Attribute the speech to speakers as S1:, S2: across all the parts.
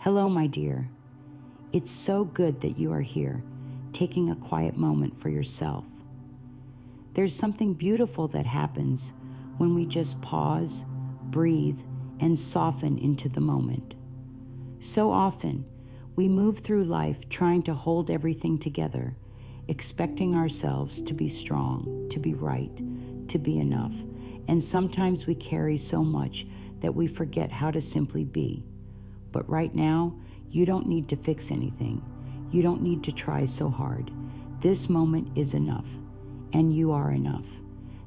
S1: Hello, my dear. It's so good that you are here, taking a quiet moment for yourself. There's something beautiful that happens when we just pause, breathe, and soften into the moment. So often, we move through life trying to hold everything together, expecting ourselves to be strong, to be right, to be enough, and sometimes we carry so much that we forget how to simply be. But right now, you don't need to fix anything. You don't need to try so hard. This moment is enough, and you are enough.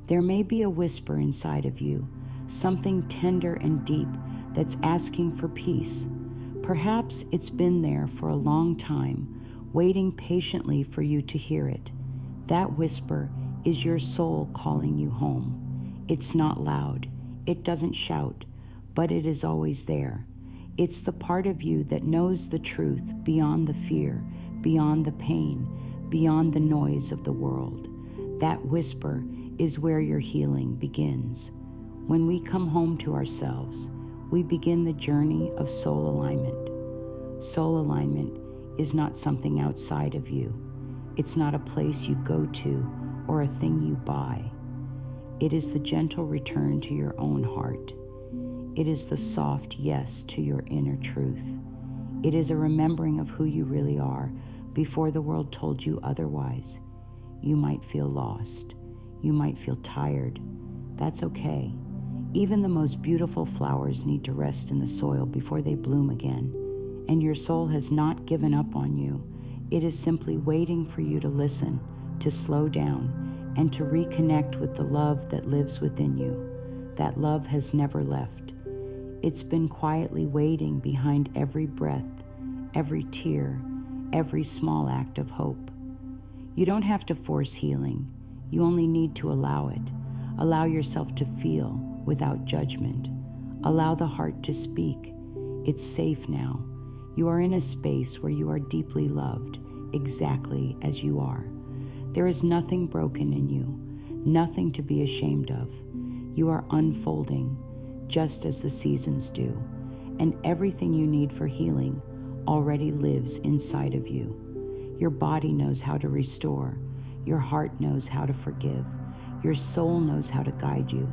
S1: There may be a whisper inside of you, something tender and deep that's asking for peace. Perhaps it's been there for a long time, waiting patiently for you to hear it. That whisper is your soul calling you home. It's not loud. It doesn't shout, but it is always there. It's the part of you that knows the truth beyond the fear, beyond the pain, beyond the noise of the world. That whisper is where your healing begins. When we come home to ourselves, we begin the journey of soul alignment. Soul alignment is not something outside of you. It's not a place you go to or a thing you buy. It is the gentle return to your own heart. It is the soft yes to your inner truth. It is a remembering of who you really are before the world told you otherwise. You might feel lost. You might feel tired. That's okay. Even the most beautiful flowers need to rest in the soil before they bloom again. And your soul has not given up on you. It is simply waiting for you to listen, to slow down, and to reconnect with the love that lives within you. That love has never left. It's been quietly waiting behind every breath, every tear, every small act of hope. You don't have to force healing. You only need to allow it. Allow yourself to feel without judgment. Allow the heart to speak. It's safe now. You are in a space where you are deeply loved, exactly as you are. There is nothing broken in you, nothing to be ashamed of. You are unfolding, just as the seasons do, and everything you need for healing already lives inside of you. Your body knows how to restore. Your heart knows how to forgive. Your soul knows how to guide you.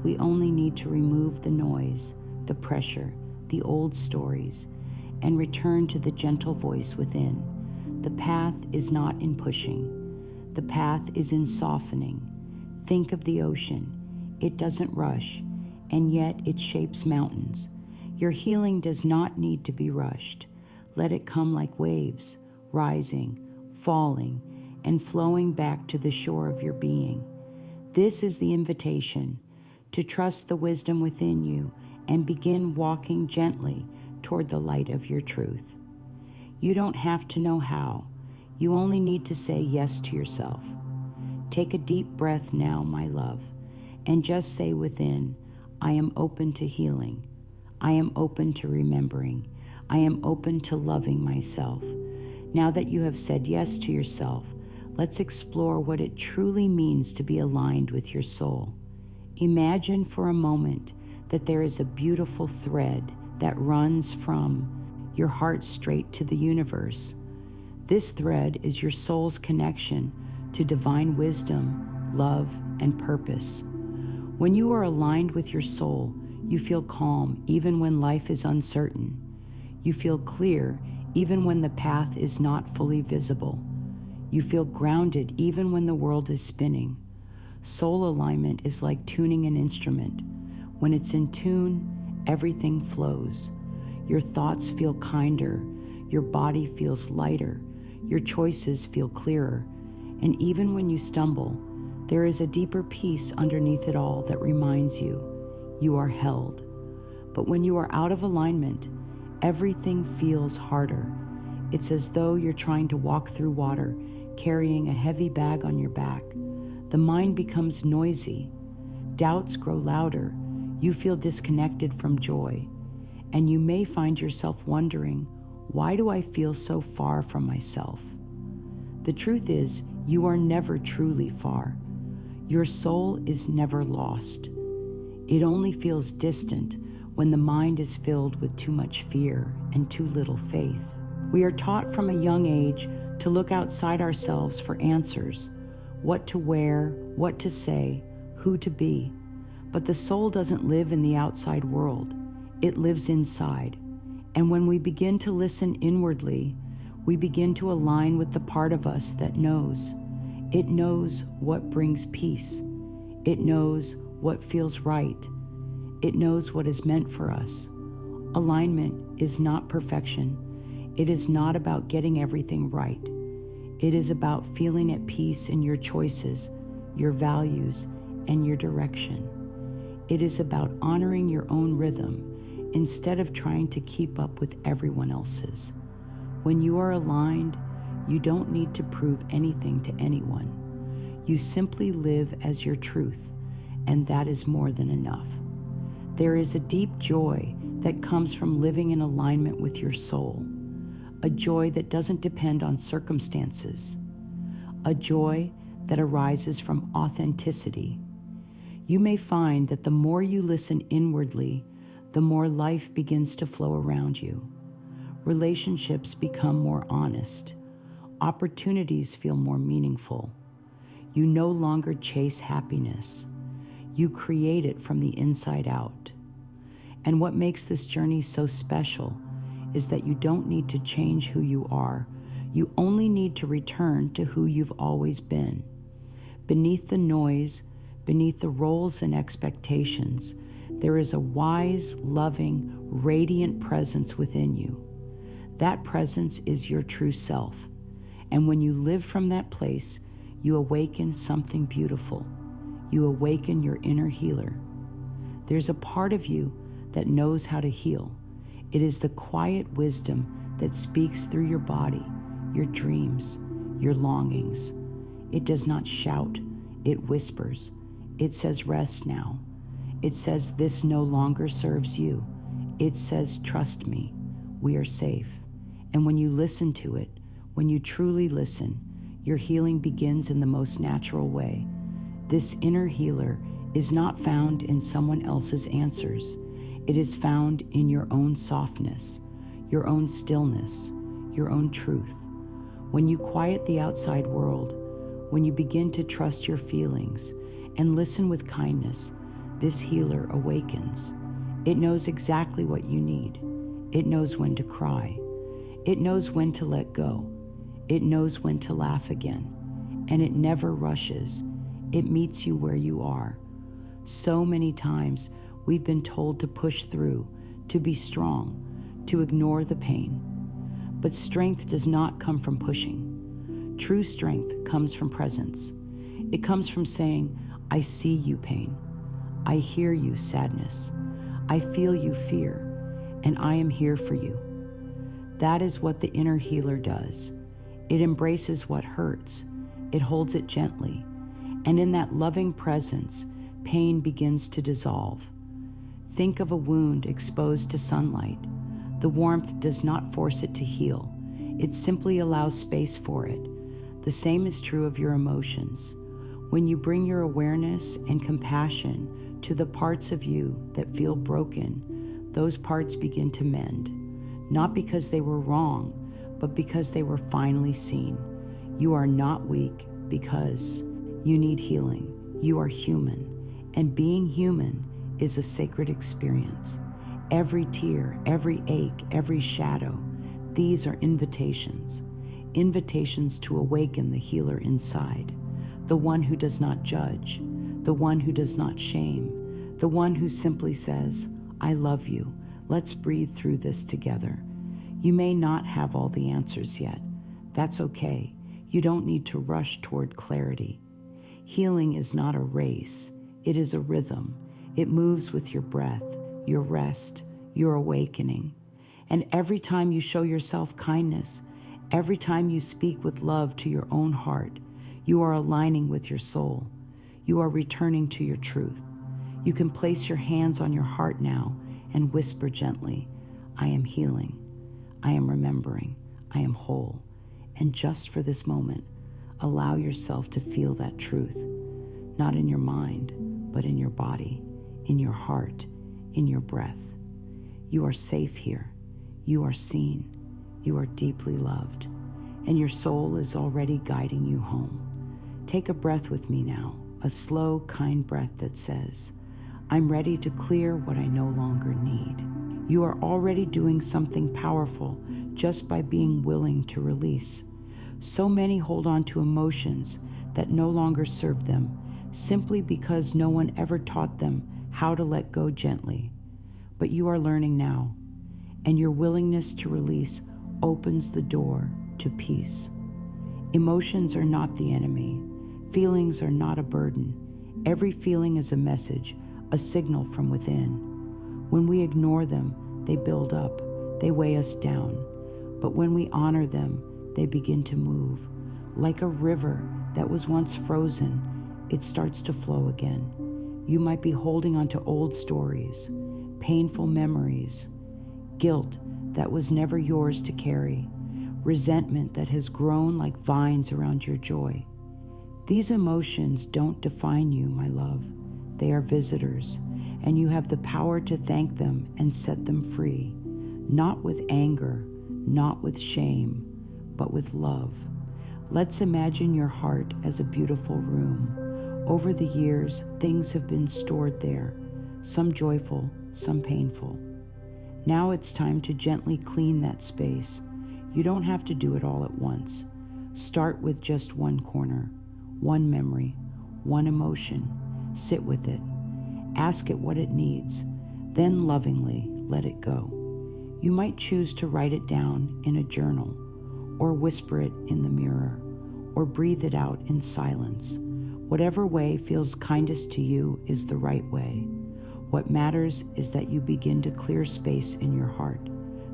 S1: We only need to remove the noise, the pressure, the old stories, and return to the gentle voice within. The path is not in pushing. The path is in softening. Think of the ocean. It doesn't rush, and yet it shapes mountains. Your healing does not need to be rushed. Let it come like waves, rising, falling, and flowing back to the shore of your being. This is the invitation to trust the wisdom within you and begin walking gently toward the light of your truth. You don't have to know how. You only need to say yes to yourself. Take a deep breath now, my love, and just say within, I am open to healing. I am open to remembering. I am open to loving myself. Now that you have said yes to yourself, let's explore what it truly means to be aligned with your soul. Imagine for a moment that there is a beautiful thread that runs from your heart straight to the universe. This thread is your soul's connection to divine wisdom, love, and purpose. When you are aligned with your soul, you feel calm even when life is uncertain. You feel clear even when the path is not fully visible. You feel grounded even when the world is spinning. Soul alignment is like tuning an instrument. When it's in tune, everything flows. Your thoughts feel kinder. Your body feels lighter. Your choices feel clearer. And even when you stumble, there is a deeper peace underneath it all that reminds you you are held. But when you are out of alignment, everything feels harder. It's as though you're trying to walk through water, carrying a heavy bag on your back. The mind becomes noisy. Doubts grow louder. You feel disconnected from joy. And you may find yourself wondering, why do I feel so far from myself? The truth is, you are never truly far. Your soul is never lost. It only feels distant when the mind is filled with too much fear and too little faith. We are taught from a young age to look outside ourselves for answers, what to wear, what to say, who to be. But the soul doesn't live in the outside world. It lives inside. And when we begin to listen inwardly, we begin to align with the part of us that knows. It knows what brings peace. It knows what feels right. It knows what is meant for us. Alignment is not perfection. It is not about getting everything right. It is about feeling at peace in your choices, your values, and your direction. It is about honoring your own rhythm instead of trying to keep up with everyone else's. When you are aligned, you don't need to prove anything to anyone. You simply live as your truth, and that is more than enough. There is a deep joy that comes from living in alignment with your soul, a joy that doesn't depend on circumstances, a joy that arises from authenticity. You may find that the more you listen inwardly, the more life begins to flow around you. Relationships become more honest. Opportunities feel more meaningful. You no longer chase happiness. You create it from the inside out. And what makes this journey so special is that you don't need to change who you are. You only need to return to who you've always been. Beneath the noise, beneath the roles and expectations, there is a wise, loving, radiant presence within you. That presence is your true self. And when you live from that place, you awaken something beautiful. You awaken your inner healer. There's a part of you that knows how to heal. It is the quiet wisdom that speaks through your body, your dreams, your longings. It does not shout, it whispers. It says, rest now. It says, this no longer serves you. It says, trust me, we are safe. And when you listen to it, when you truly listen, your healing begins in the most natural way. This inner healer is not found in someone else's answers. It is found in your own softness, your own stillness, your own truth. When you quiet the outside world, when you begin to trust your feelings and listen with kindness, this healer awakens. It knows exactly what you need. It knows when to cry. It knows when to let go. It knows when to laugh again. And it never rushes. It meets you where you are. So many times we've been told to push through, to be strong, to ignore the pain. But strength does not come from pushing. True strength comes from presence. It comes from saying, I see you, pain. I hear you, sadness. I feel you, fear, and I am here for you. That is what the inner healer does. It embraces what hurts. It holds it gently. And in that loving presence, pain begins to dissolve. Think of a wound exposed to sunlight. The warmth does not force it to heal. It simply allows space for it. The same is true of your emotions. When you bring your awareness and compassion to the parts of you that feel broken, those parts begin to mend. Not because they were wrong, but because they were finally seen. You are not weak because you need healing. You are human, and being human is a sacred experience. Every tear, every ache, every shadow, these are invitations. Invitations to awaken the healer inside, the one who does not judge, the one who does not shame, the one who simply says, I love you. Let's breathe through this together. You may not have all the answers yet. That's okay. You don't need to rush toward clarity. Healing is not a race. It is a rhythm. It moves with your breath, your rest, your awakening. And every time you show yourself kindness, every time you speak with love to your own heart, you are aligning with your soul. You are returning to your truth. You can place your hands on your heart now and whisper gently, I am healing. I am remembering. I am whole. And just for this moment, allow yourself to feel that truth, not in your mind, but in your body, in your heart, in your breath. You are safe here. You are seen. You are deeply loved. And your soul is already guiding you home. Take a breath with me now, a slow, kind breath that says, I'm ready to clear what I no longer need. You are already doing something powerful just by being willing to release. So many hold on to emotions that no longer serve them simply because no one ever taught them how to let go gently. But you are learning now, and your willingness to release opens the door to peace. Emotions are not the enemy. Feelings are not a burden. Every feeling is a message, a signal from within. When we ignore them, they build up, they weigh us down. But when we honor them, they begin to move. Like a river that was once frozen, it starts to flow again. You might be holding onto old stories, painful memories, guilt that was never yours to carry, resentment that has grown like vines around your joy. These emotions don't define you, my love. They are visitors, and you have the power to thank them and set them free, not with anger, not with shame, but with love. Let's imagine your heart as a beautiful room. Over the years, things have been stored there, some joyful, some painful. Now it's time to gently clean that space. You don't have to do it all at once. Start with just one corner, one memory, one emotion. Sit with it. Ask it what it needs. Then lovingly let it go. You might choose to write it down in a journal, or whisper it in the mirror, or breathe it out in silence. Whatever way feels kindest to you is the right way. What matters is that you begin to clear space in your heart,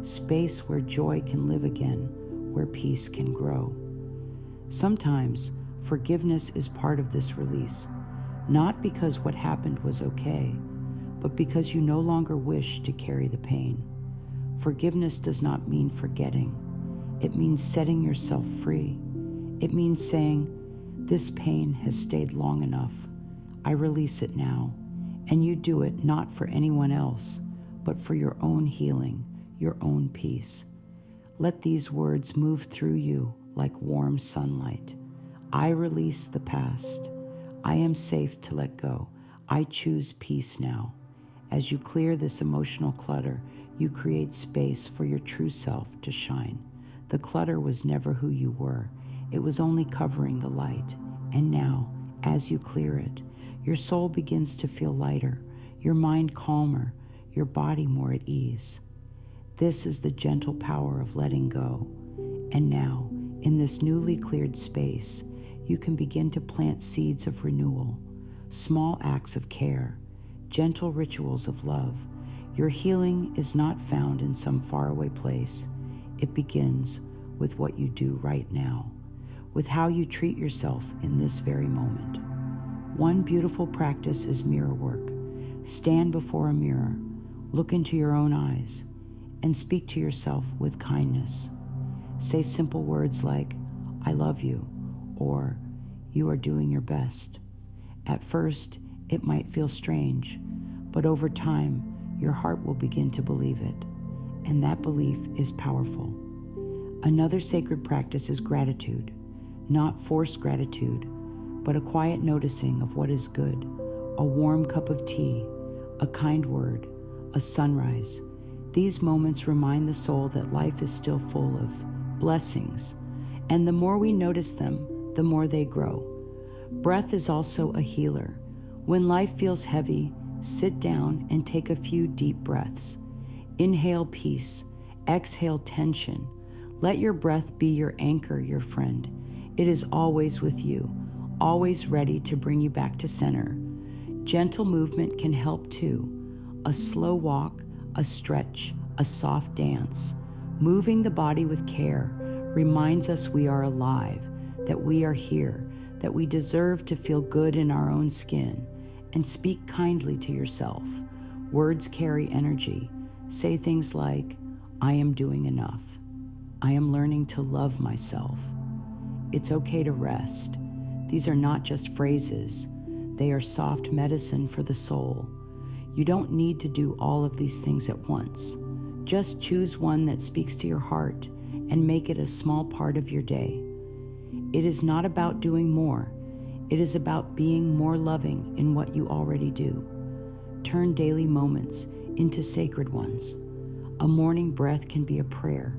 S1: space where joy can live again, where peace can grow. Sometimes forgiveness is part of this release, not because what happened was okay, but because you no longer wish to carry the pain. Forgiveness does not mean forgetting. It means setting yourself free. It means saying, this pain has stayed long enough. I release it now. And you do it not for anyone else, but for your own healing, your own peace. Let these words move through you like warm sunlight. I release the past. I am safe to let go. I choose peace now. As you clear this emotional clutter, you create space for your true self to shine. The clutter was never who you were. It was only covering the light. And now, as you clear it, your soul begins to feel lighter, your mind calmer, your body more at ease. This is the gentle power of letting go. And now, in this newly cleared space, you can begin to plant seeds of renewal, small acts of care, gentle rituals of love. Your healing is not found in some faraway place. It begins with what you do right now, with how you treat yourself in this very moment. One beautiful practice is mirror work. Stand before a mirror, look into your own eyes, and speak to yourself with kindness. Say simple words like, I love you, or you are doing your best. At first, it might feel strange, but over time, your heart will begin to believe it, and that belief is powerful. Another sacred practice is gratitude, not forced gratitude, but a quiet noticing of what is good, a warm cup of tea, a kind word, a sunrise. These moments remind the soul that life is still full of blessings, and the more we notice them, the more they grow. Breath is also a healer. When life feels heavy, sit down and take a few deep breaths. Inhale peace, exhale tension. Let your breath be your anchor, your friend. It is always with you, always ready to bring you back to center. Gentle movement can help too. A slow walk, a stretch, a soft dance. Moving the body with care reminds us we are alive, that we are here, that we deserve to feel good in our own skin. And speak kindly to yourself. Words carry energy. Say things like, I am doing enough. I am learning to love myself. It's okay to rest. These are not just phrases. They are soft medicine for the soul. You don't need to do all of these things at once. Just choose one that speaks to your heart and make it a small part of your day. It is not about doing more. It is about being more loving in what you already do. Turn daily moments into sacred ones. A morning breath can be a prayer.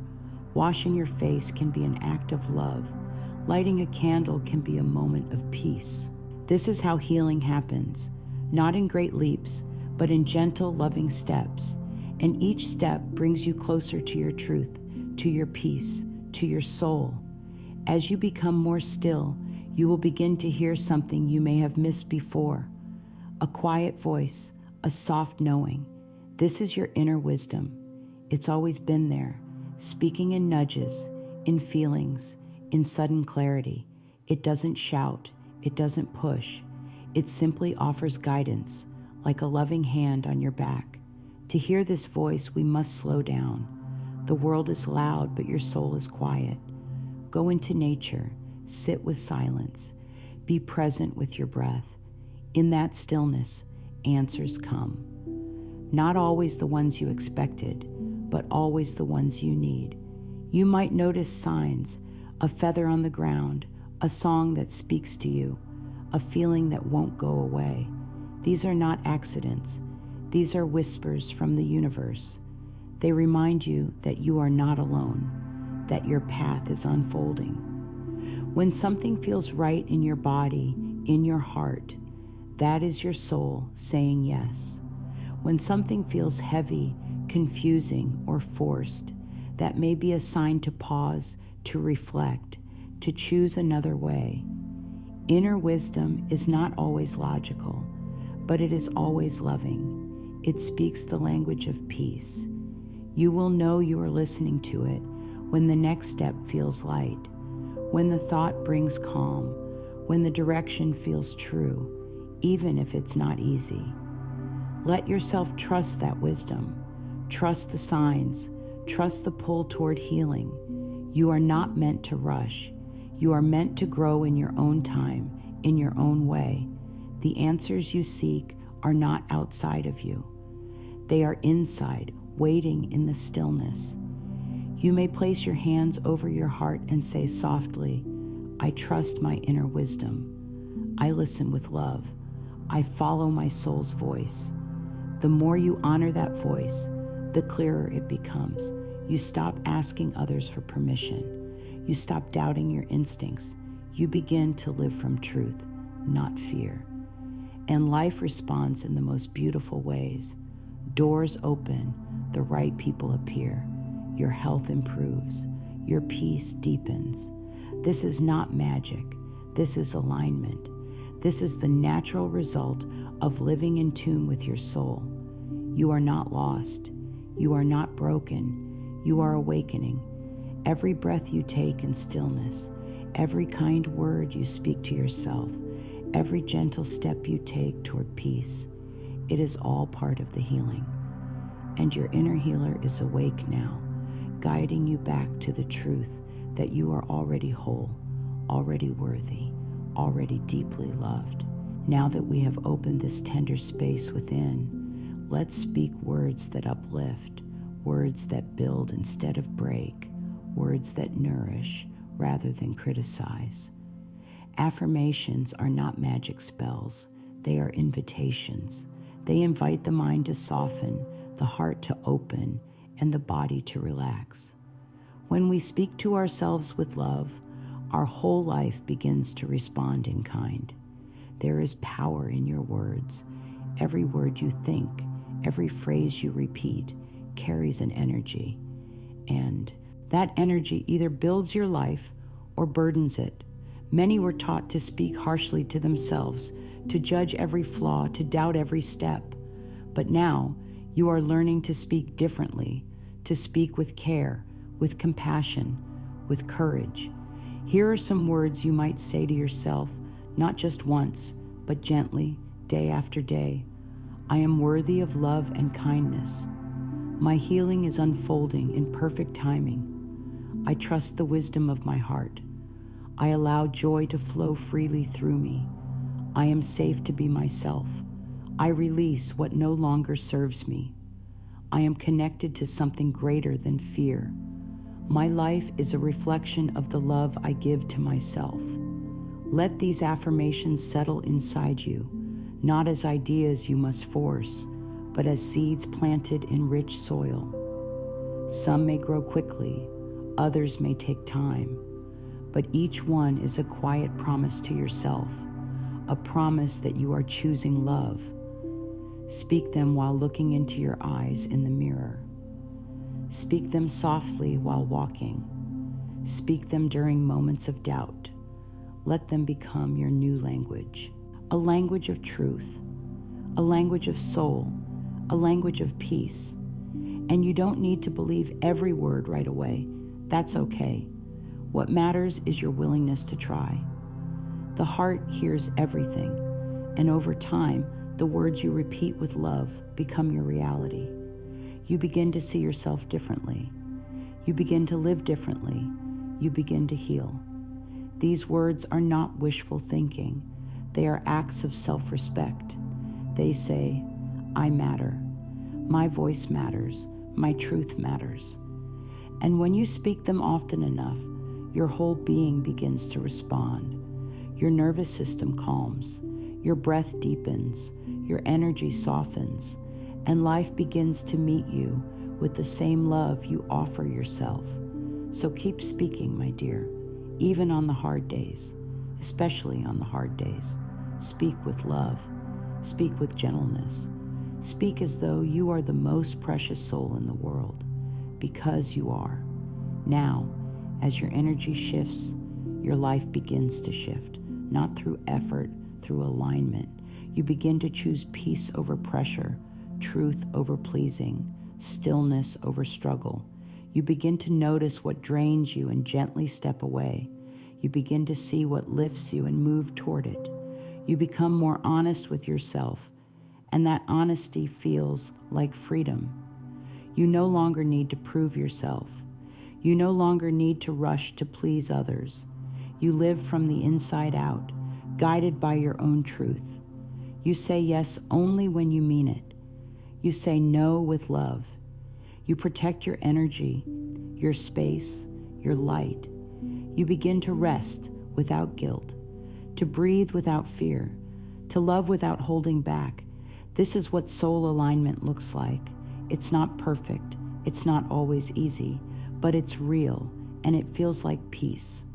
S1: Washing your face can be an act of love. Lighting a candle can be a moment of peace. This is how healing happens, not in great leaps, but in gentle, loving steps. And each step brings you closer to your truth, to your peace, to your soul. As you become more still, you will begin to hear something you may have missed before. A quiet voice, a soft knowing. This is your inner wisdom. It's always been there, speaking in nudges, in feelings, in sudden clarity. It doesn't shout, it doesn't push. It simply offers guidance, like a loving hand on your back. To hear this voice, we must slow down. The world is loud, but your soul is quiet. Go into nature, sit with silence, be present with your breath. In that stillness, answers come. Not always the ones you expected, but always the ones you need. You might notice signs, a feather on the ground, a song that speaks to you, a feeling that won't go away. These are not accidents. These are whispers from the universe. They remind you that you are not alone, that your path is unfolding. When something feels right in your body, in your heart, that is your soul saying yes. When something feels heavy, confusing, or forced, that may be a sign to pause, to reflect, to choose another way. Inner wisdom is not always logical, but it is always loving. It speaks the language of peace. You will know you are listening to it when the next step feels light, when the thought brings calm, when the direction feels true, even if it's not easy. Let yourself trust that wisdom. Trust the signs. Trust the pull toward healing. You are not meant to rush. You are meant to grow in your own time, in your own way. The answers you seek are not outside of you. They are inside, waiting in the stillness. You may place your hands over your heart and say softly, I trust my inner wisdom. I listen with love. I follow my soul's voice. The more you honor that voice, the clearer it becomes. You stop asking others for permission. You stop doubting your instincts. You begin to live from truth, not fear. And life responds in the most beautiful ways. Doors open, the right people appear. Your health improves. Your peace deepens. This is not magic. This is alignment. This is the natural result of living in tune with your soul. You are not lost. You are not broken. You are awakening. Every breath you take in stillness, every kind word you speak to yourself, every gentle step you take toward peace, it is all part of the healing. And your inner healer is awake now, guiding you back to the truth that you are already whole, already worthy, already deeply loved. Now that we have opened this tender space within, let's speak words that uplift, words that build instead of break, words that nourish rather than criticize. Affirmations are not magic spells. They are invitations. They invite the mind to soften, the heart to open, and the body to relax. When we speak to ourselves with love, our whole life begins to respond in kind. There is power in your words. Every word you think, every phrase you repeat, carries an energy. And that energy either builds your life or burdens it. Many were taught to speak harshly to themselves, to judge every flaw, to doubt every step. But now you are learning to speak differently, to speak with care, with compassion, with courage. Here are some words you might say to yourself, not just once, but gently, day after day. I am worthy of love and kindness. My healing is unfolding in perfect timing. I trust the wisdom of my heart. I allow joy to flow freely through me. I am safe to be myself. I release what no longer serves me. I am connected to something greater than fear. My life is a reflection of the love I give to myself. Let these affirmations settle inside you, not as ideas you must force, but as seeds planted in rich soil. Some may grow quickly, others may take time, but each one is a quiet promise to yourself, a promise that you are choosing love. Speak them while looking into your eyes in the mirror. Speak them softly while walking. Speak them during moments of doubt. Let them become your new language, a language of truth, a language of soul, a language of peace. And you don't need to believe every word right away. That's okay. What matters is your willingness to try. The heart hears everything, and over time, the words you repeat with love become your reality. You begin to see yourself differently. You begin to live differently. You begin to heal. These words are not wishful thinking. They are acts of self-respect. They say, I matter. My voice matters. My truth matters. And when you speak them often enough, your whole being begins to respond. Your nervous system calms. Your breath deepens. Your energy softens. And life begins to meet you with the same love you offer yourself. So keep speaking, my dear, even on the hard days, especially on the hard days. Speak with love. Speak with gentleness. Speak as though you are the most precious soul in the world, because you are. Now, as your energy shifts, your life begins to shift, not through effort, through alignment. You begin to choose peace over pressure, truth over pleasing, stillness over struggle. You begin to notice what drains you and gently step away. You begin to see what lifts you and move toward it. You become more honest with yourself, and that honesty feels like freedom. You no longer need to prove yourself. You no longer need to rush to please others. You live from the inside out, guided by your own truth. You say yes only when you mean it. You say no with love. You protect your energy, your space, your light. You begin to rest without guilt, to breathe without fear, to love without holding back. This is what soul alignment looks like. It's not perfect. It's not always easy, but it's real, and it feels like peace.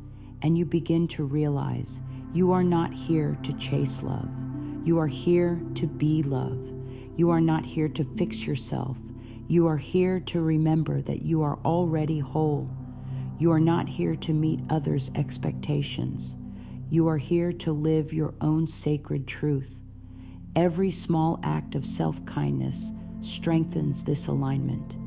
S1: And you begin to realize you are not here to chase love. You are here to be love. You are not here to fix yourself. You are here to remember that you are already whole. You are not here to meet others' expectations. You are here to live your own sacred truth. Every small act of self-kindness strengthens this alignment.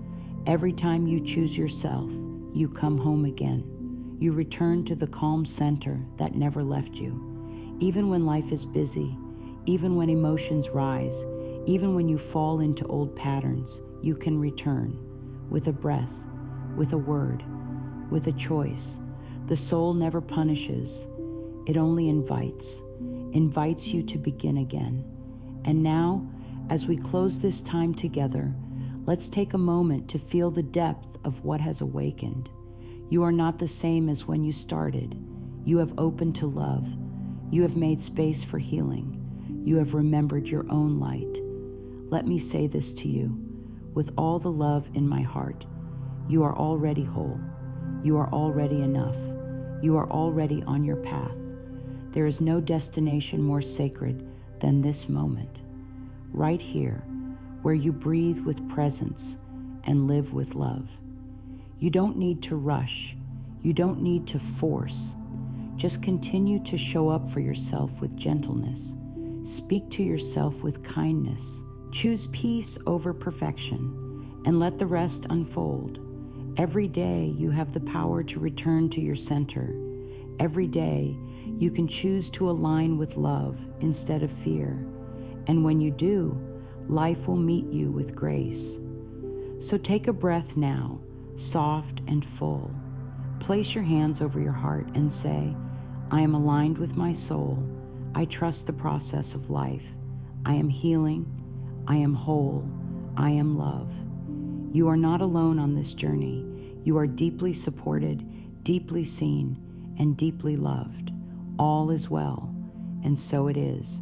S1: Every time you choose yourself, you come home again. You return to the calm center that never left you. Even when life is busy, even when emotions rise, even when you fall into old patterns, you can return with a breath, with a word, with a choice. The soul never punishes. It only invites you to begin again. And now, as we close this time together, let's take a moment to feel the depth of what has awakened. You are not the same as when you started. You have opened to love. You have made space for healing. You have remembered your own light. Let me say this to you. With all the love in my heart, you are already whole. You are already enough. You are already on your path. There is no destination more sacred than this moment, right here, where you breathe with presence and live with love. You don't need to rush. You don't need to force. Just continue to show up for yourself with gentleness. Speak to yourself with kindness. Choose peace over perfection, and let the rest unfold. Every day you have the power to return to your center. Every day you can choose to align with love instead of fear. And when you do, life will meet you with grace. So take a breath now, soft and full. Place your hands over your heart and say, I am aligned with my soul. I trust the process of life. I am healing. I am whole. I am love. You are not alone on this journey. You are deeply supported, deeply seen, and deeply loved. All is well, and so it is.